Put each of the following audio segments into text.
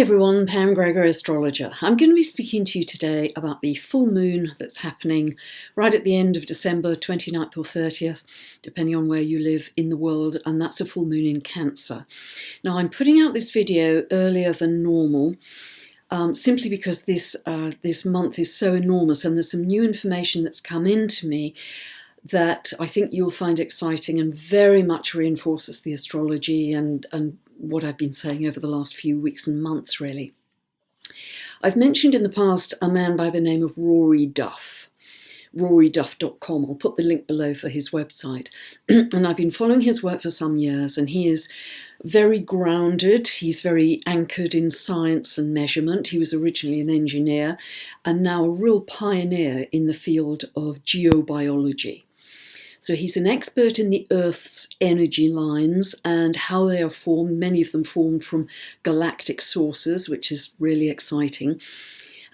everyone, Pam Gregor, astrologer. I'm going to be speaking to you today about the full moon that's happening right at the end of December, 29th or 30th, depending on where you live in the world, and that's a full moon in Cancer. Now, I'm putting out this video earlier than normal, simply because this month is so enormous and there's some new information that's come into me that I think you'll find exciting and very much reinforces the astrology and what I've been saying over the last few weeks and months, really. I've mentioned in the past a man by the name of Rory Duff, roryduff.com. I'll put the link below for his website. And I've been following his work for some years, and he is very grounded. He's very anchored in science and measurement. He was originally an engineer and now a real pioneer in the field of geobiology. So he's an expert in the Earth's energy lines and how they are formed, many of them formed from galactic sources, which is really exciting.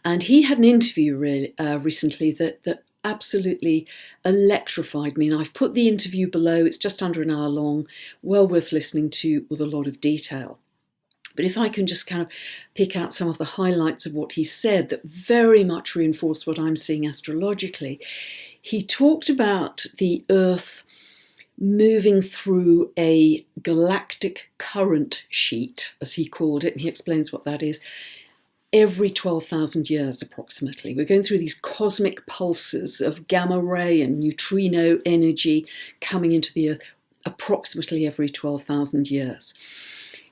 And he had an interview recently that absolutely electrified me. And I've put the interview below. It's just under an hour long, well worth listening to with a lot of detail. But if I can just kind of pick out some of the highlights of what he said that very much reinforce what I'm seeing astrologically. He talked about the Earth moving through a galactic current sheet, as he called it, and he explains what that is, every 12,000 years approximately. We're going through these cosmic pulses of gamma ray and neutrino energy coming into the Earth approximately every 12,000 years.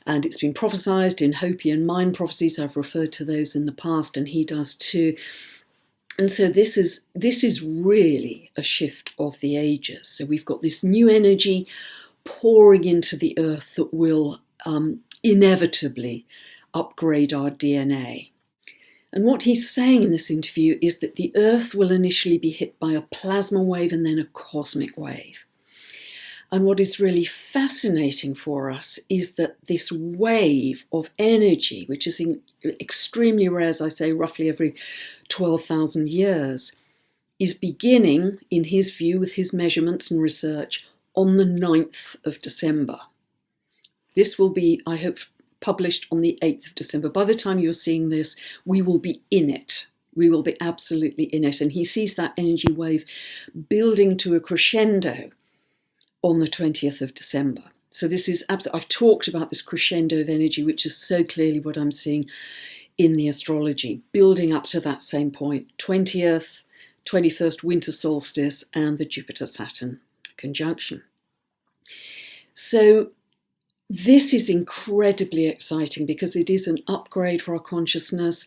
And it's been prophesied in Hopian mind prophecies. I've referred to those in the past, and he does too. And so this is really a shift of the ages. So we've got this new energy pouring into the Earth that will inevitably upgrade our DNA. And what he's saying in this interview is that the Earth will initially be hit by a plasma wave and then a cosmic wave. And what is really fascinating for us is that this wave of energy, which is extremely rare, as I say, roughly every 12,000 years, is beginning, in his view, with his measurements and research, on the 9th of December. This will be, I hope, published on the 8th of December. By the time you're seeing this, we will be in it. We will be absolutely in it. And he sees that energy wave building to a crescendo on the 20th of December. So this is I've talked about this crescendo of energy, which is so clearly what I'm seeing in the astrology, building up to that same point, 20th, 21st winter solstice and the Jupiter-Saturn conjunction. So this is incredibly exciting because it is an upgrade for our consciousness.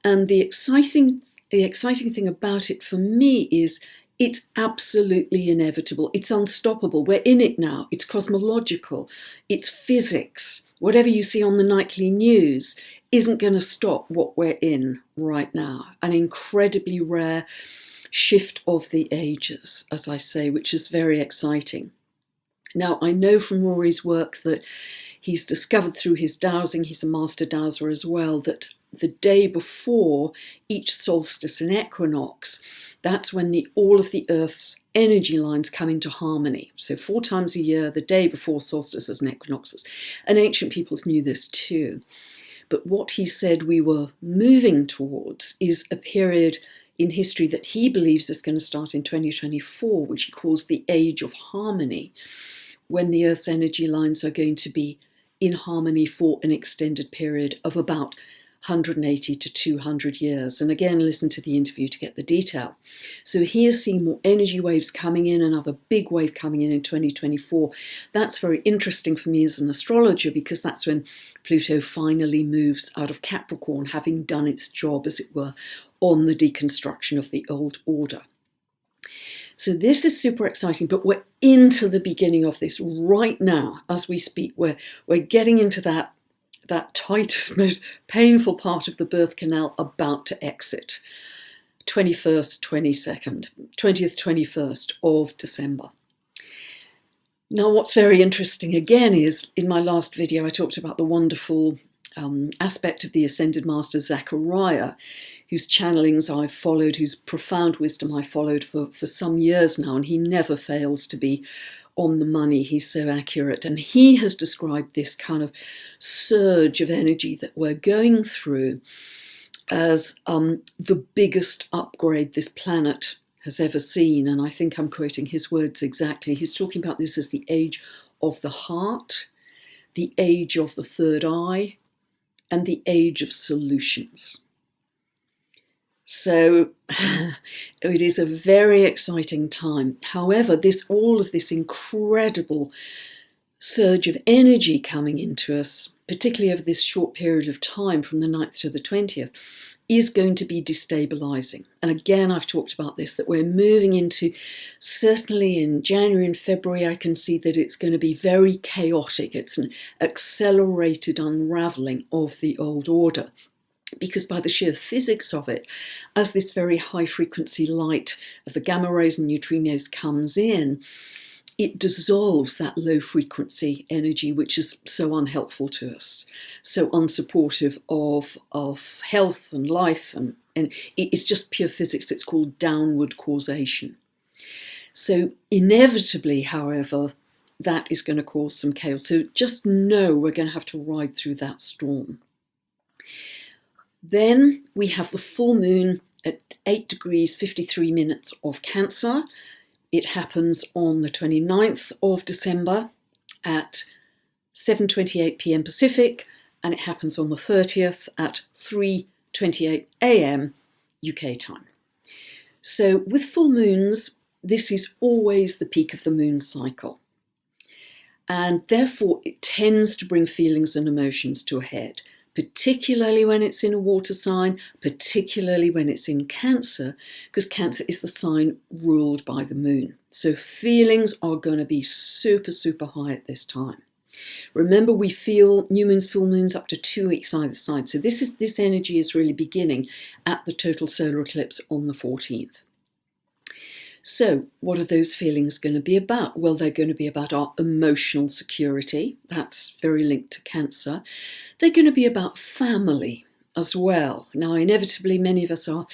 And the exciting thing about it for me is it's absolutely inevitable. It's unstoppable. We're in it now. It's cosmological. It's physics. Whatever you see on the nightly news isn't going to stop what we're in right now. An incredibly rare shift of the ages, as I say, which is very exciting. Now, I know from Rory's work that he's discovered through his dowsing, he's a master dowser as well, that the day before each solstice and equinox, that's when all of the Earth's energy lines come into harmony. So 4 times a year, the day before solstices and equinoxes. And ancient peoples knew this too. But what he said we were moving towards is a period in history that he believes is going to start in 2024, which he calls the Age of Harmony, when the Earth's energy lines are going to be in harmony for an extended period of about 180 to 200 years. And again, listen to the interview to get the detail. So he is seeing more energy waves coming in, another big wave coming in 2024. That's very interesting for me as an astrologer because that's when Pluto finally moves out of Capricorn, having done its job, as it were, on the deconstruction of the old order. So this is super exciting, but we're into the beginning of this right now as we speak. We're getting into that tightest, most painful part of the birth canal about to exit. 20th, 21st of December. Now, what's very interesting again is in my last video, I talked about the wonderful aspect of the Ascended Master Zachariah, whose channelings I've followed, whose profound wisdom I followed for some years now, and he never fails to be on the money. He's so accurate. And he has described this kind of surge of energy that we're going through as the biggest upgrade this planet has ever seen. And I think I'm quoting his words exactly. He's talking about this as the age of the heart, the age of the third eye, and the age of solutions. So it is a very exciting time. However, all of this incredible surge of energy coming into us, particularly over this short period of time from the 9th to the 20th, is going to be destabilizing. And again, I've talked about this, that we're moving into, certainly in January and February, I can see that it's going to be very chaotic. It's an accelerated unraveling of the old order. Because by the sheer physics of it, as this very high frequency light of the gamma rays and neutrinos comes in, it dissolves that low frequency energy, which is so unhelpful to us, so unsupportive of health and life. And it's just pure physics. It's called downward causation. So inevitably, however, that is going to cause some chaos. So just know we're going to have to ride through that storm. Then we have the full moon at 8 degrees 53 minutes of Cancer. It happens on the 29th of December at 7:28 p.m. Pacific, and it happens on the 30th at 3:28 a.m. UK time. So with full moons, this is always the peak of the moon cycle. And therefore, it tends to bring feelings and emotions to a head, particularly when it's in a water sign, particularly when it's in Cancer, because Cancer is the sign ruled by the moon. So feelings are going to be super, super high at this time. Remember, we feel new moons, full moons up to 2 weeks either side. So this energy is really beginning at the total solar eclipse on the 14th. So what are those feelings going to be about? Well, they're going to be about our emotional security. That's very linked to Cancer. They're going to be about family as well. Now, inevitably, many of us are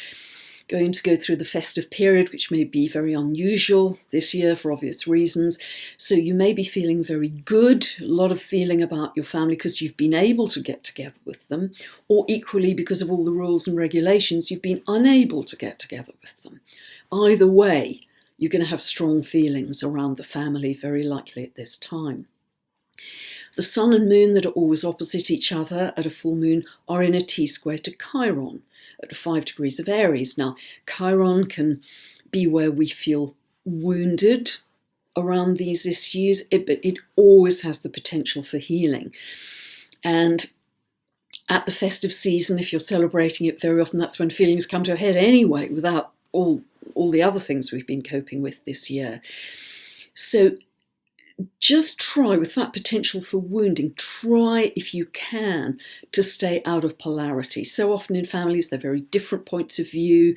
going to go through the festive period, which may be very unusual this year for obvious reasons. So you may be feeling very good, a lot of feeling about your family because you've been able to get together with them, or equally because of all the rules and regulations, you've been unable to get together with them. Either way, you're going to have strong feelings around the family, very likely at this time. The sun and moon that are always opposite each other at a full moon are in a T-square to Chiron at 5 degrees of Aries. Now, Chiron can be where we feel wounded around these issues, but it always has the potential for healing. And at the festive season, if you're celebrating it, very often that's when feelings come to a head anyway, without all the other things we've been coping with this year. So just try, with that potential for wounding, try if you can to stay out of polarity. So often in families, they're very different points of view.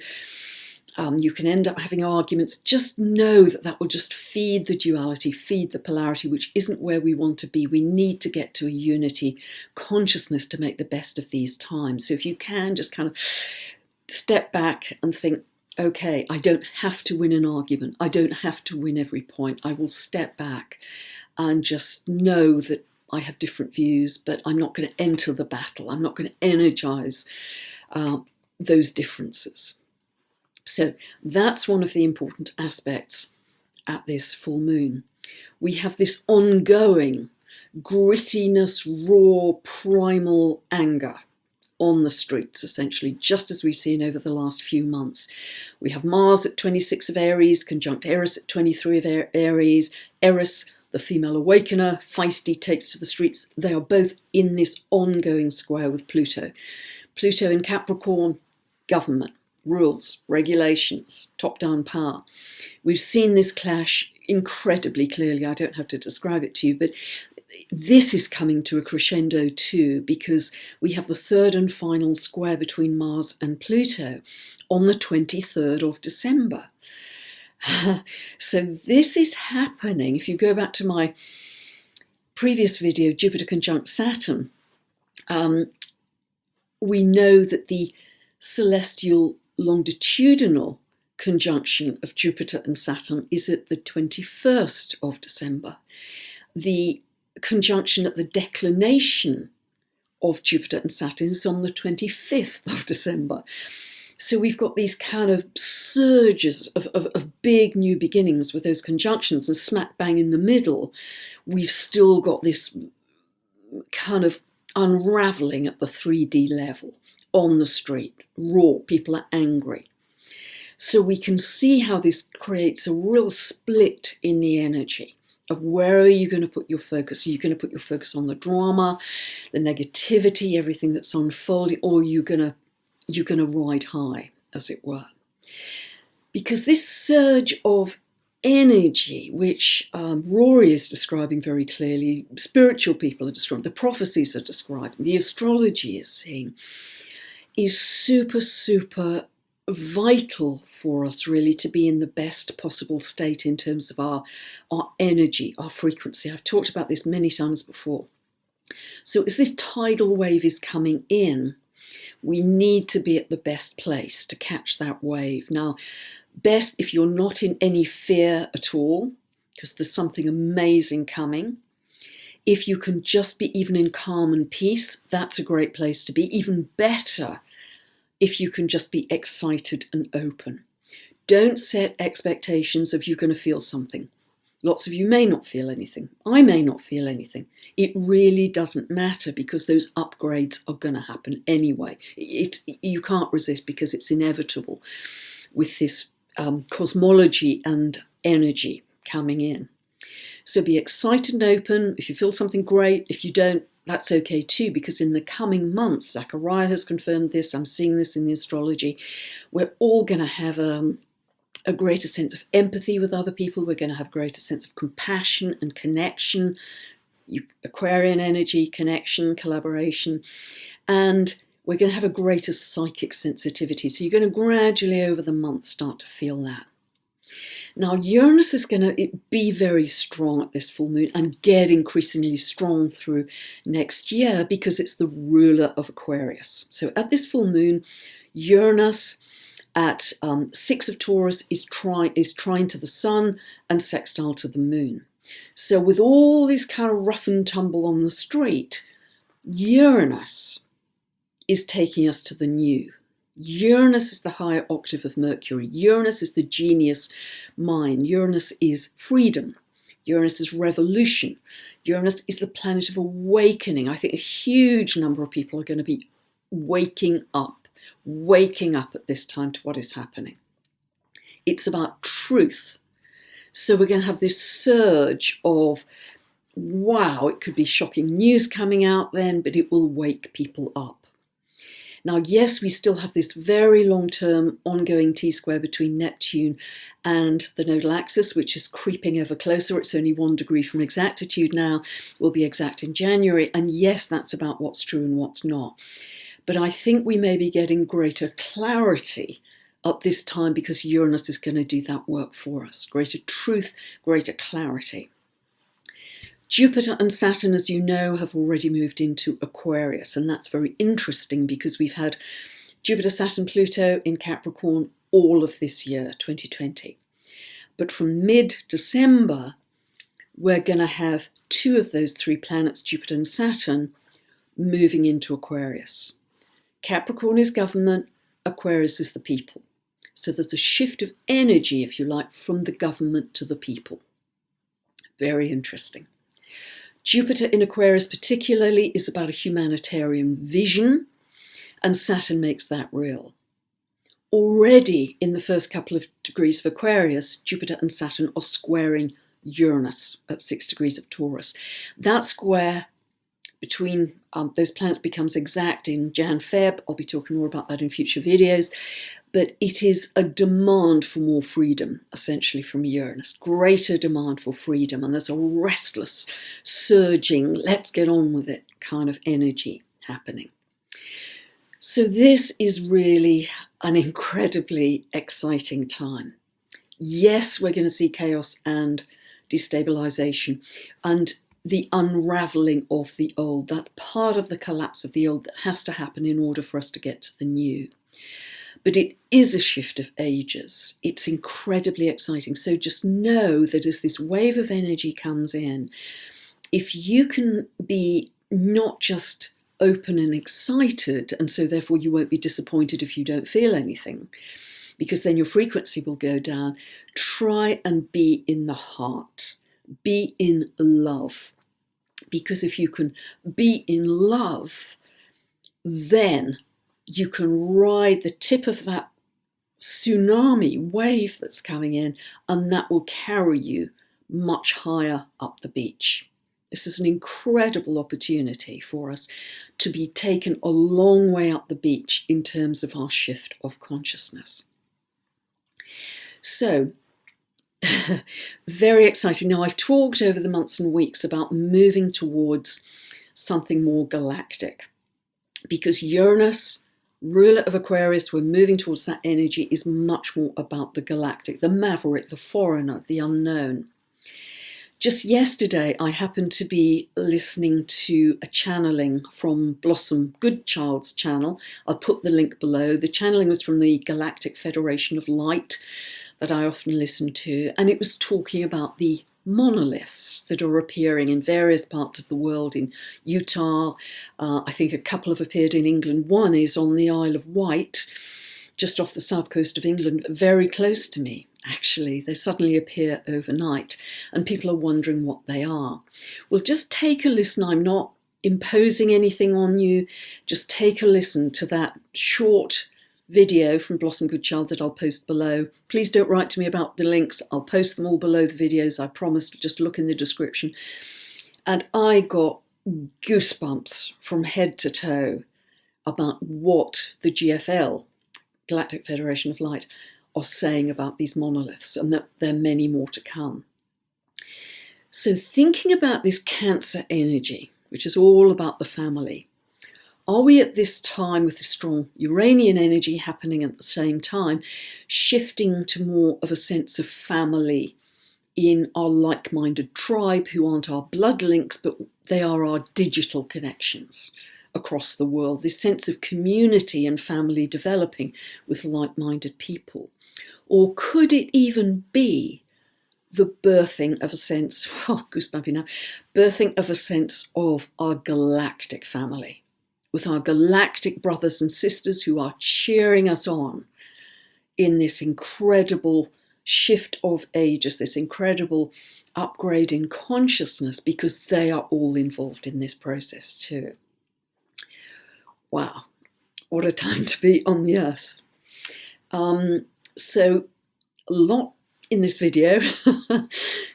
You can end up having arguments. Just know that will just feed the duality, feed the polarity, which isn't where we want to be. We need to get to a unity consciousness to make the best of these times. So if you can, just kind of step back and think, okay, I don't have to win an argument. I don't have to win every point. I will step back and just know that I have different views, but I'm not going to enter the battle. I'm not going to energize those differences. So that's one of the important aspects at this full moon. We have this ongoing grittiness, raw, primal anger on the streets, essentially, just as we've seen over the last few months. We have Mars at 26 of Aries, conjunct Eris at 23 of Aries. Eris, the female awakener, feisty, takes to the streets. They are both in this ongoing square with Pluto. Pluto in Capricorn, government, rules, regulations, top-down power. We've seen this clash incredibly clearly. I don't have to describe it to you, but this is coming to a crescendo too, because we have the third and final square between Mars and Pluto on the 23rd of December. So this is happening. If you go back to my previous video, Jupiter conjunct Saturn, we know that the celestial longitudinal conjunction of Jupiter and Saturn is at the 21st of December. The conjunction at the declination of Jupiter and Saturn is on the 25th of December. So we've got these kind of surges of big new beginnings with those conjunctions, and smack bang in the middle, we've still got this kind of unraveling at the 3D level on the street. Raw, people are angry. So we can see how this creates a real split in the energy of where are you going to put your focus? Are you going to put your focus on the drama, the negativity, everything that's unfolding, or are you going to ride high, as it were? Because this surge of energy, which Rory is describing very clearly, spiritual people are describing, the prophecies are describing, the astrology is seeing, is super, super vital for us really to be in the best possible state in terms of our energy, our frequency. I've talked about this many times before. So as this tidal wave is coming in, we need to be at the best place to catch that wave. Now, best if you're not in any fear at all, because there's something amazing coming. If you can just be even in calm and peace, that's a great place to be. Even better if you can just be excited and open. Don't set expectations of you're going to feel something. Lots of you may not feel anything. I may not feel anything. It really doesn't matter because those upgrades are going to happen anyway. You can't resist because it's inevitable with this cosmology and energy coming in. So be excited and open. If you feel something, great. If you don't, that's okay too, because in the coming months, Zachariah has confirmed this, I'm seeing this in the astrology, we're all going to have a greater sense of empathy with other people. We're going to have a greater sense of compassion and connection, Aquarian energy, connection, collaboration, and we're going to have a greater psychic sensitivity. So you're going to gradually over the month start to feel that. Now, Uranus is going to be very strong at this full moon and get increasingly strong through next year because it's the ruler of Aquarius. So at this full moon, Uranus at 6 of Taurus is trine to the sun and sextile to the moon. So with all this kind of rough and tumble on the street, Uranus is taking us to the new. Uranus is the higher octave of Mercury. Uranus is the genius mind. Uranus is freedom. Uranus is revolution. Uranus is the planet of awakening. I think a huge number of people are going to be waking up at this time to what is happening. It's about truth. So we're going to have this surge of, wow, it could be shocking news coming out then, but it will wake people up. Now, yes, we still have this very long-term ongoing T-square between Neptune and the nodal axis, which is creeping ever closer. It's only 1 degree from exactitude now. Will be exact in January. And yes, that's about what's true and what's not. But I think we may be getting greater clarity at this time because Uranus is going to do that work for us. Greater truth, greater clarity. Jupiter and Saturn, as you know, have already moved into Aquarius, and that's very interesting because we've had Jupiter, Saturn, Pluto in Capricorn all of this year, 2020. But from mid-December, we're going to have 2 of those 3 planets, Jupiter and Saturn, moving into Aquarius. Capricorn is government, Aquarius is the people. So there's a shift of energy, if you like, from the government to the people. Very interesting. Jupiter in Aquarius particularly is about a humanitarian vision, and Saturn makes that real. Already in the first couple of degrees of Aquarius, Jupiter and Saturn are squaring Uranus at 6 degrees of Taurus. That square between those planets becomes exact in Jan-Feb. I'll be talking more about that in future videos. But it is a demand for more freedom, essentially, from Uranus. Greater demand for freedom. And there's a restless, surging, let's get on with it kind of energy happening. So this is really an incredibly exciting time. Yes, we're going to see chaos and destabilization and the unraveling of the old. That's part of the collapse of the old that has to happen in order for us to get to the new. but it is a shift of ages. It's incredibly exciting. So just know that as this wave of energy comes in, if you can be not just open and excited, and so therefore you won't be disappointed if you don't feel anything, because then your frequency will go down. Try and be in the heart. Be in love. Because if you can be in love, then you can ride the tip of that tsunami wave that's coming in, and that will carry you much higher up the beach. This is an incredible opportunity for us to be taken a long way up the beach in terms of our shift of consciousness. So, very exciting. Now, I've talked over the months and weeks about moving towards something more galactic, because Uranus, ruler of Aquarius, we're moving towards that energy, is much more about the galactic, the maverick, the foreigner, the unknown. Just yesterday, I happened to be listening to a channeling from Blossom Goodchild's channel. I'll put the link below. The channeling was from the Galactic Federation of Light that I often listen to, and it was talking about the monoliths that are appearing in various parts of the world, in Utah. I think a couple have appeared in England. One is on the Isle of Wight, just off the south coast of England, very close to me. Actually, they suddenly appear overnight, and people are wondering what they are. Well, just take a listen. I'm not imposing anything on you. Just take a listen to that short video from Blossom Goodchild that I'll post below. Please don't write to me about the links. I'll post them all below the videos. I promise. Just look in the description. And I got goosebumps from head to toe about what the GFL, Galactic Federation of Light, are saying about these monoliths, and that there are many more to come. So thinking about this Cancer energy, which is all about the family, are we at this time, with the strong Uranian energy happening at the same time, shifting to more of a sense of family in our like-minded tribe, who aren't our blood links, but they are our digital connections across the world, this sense of community and family developing with like-minded people? Or could it even be the birthing of a sense, goosebumpy now, birthing of a sense of our galactic family, with our galactic brothers and sisters who are cheering us on in this incredible shift of ages, this incredible upgrade in consciousness, because they are all involved in this process too. Wow, what a time to be on the earth. So a lot in this video,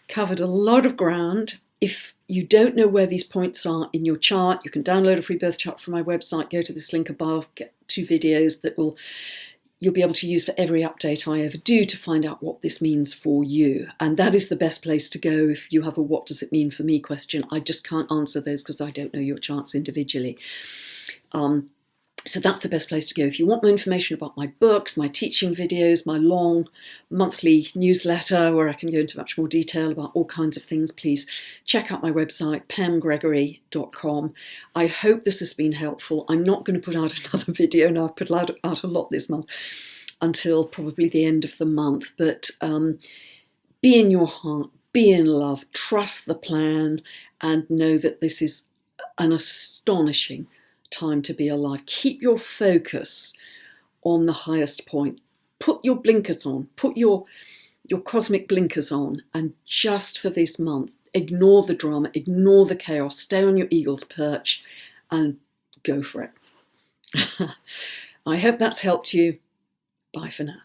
covered a lot of ground. If you don't know where these points are in your chart, you can download a free birth chart from my website, go to this link above, get 2 videos that you'll be able to use for every update I ever do to find out what this means for you. And that is the best place to go if you have a what does it mean for me question. I just can't answer those because I don't know your charts individually. So that's the best place to go. If you want more information about my books, my teaching videos, my long monthly newsletter where I can go into much more detail about all kinds of things, please check out my website, pamgregory.com. I hope this has been helpful. I'm not going to put out another video now. I've put out a lot this month until probably the end of the month. But be in your heart, be in love, trust the plan, and know that this is an astonishing time to be alive. Keep your focus on the highest point. Put your blinkers on, put your cosmic blinkers on, and just for this month, ignore the drama, ignore the chaos, stay on your eagle's perch and go for it. I hope that's helped you. Bye for now.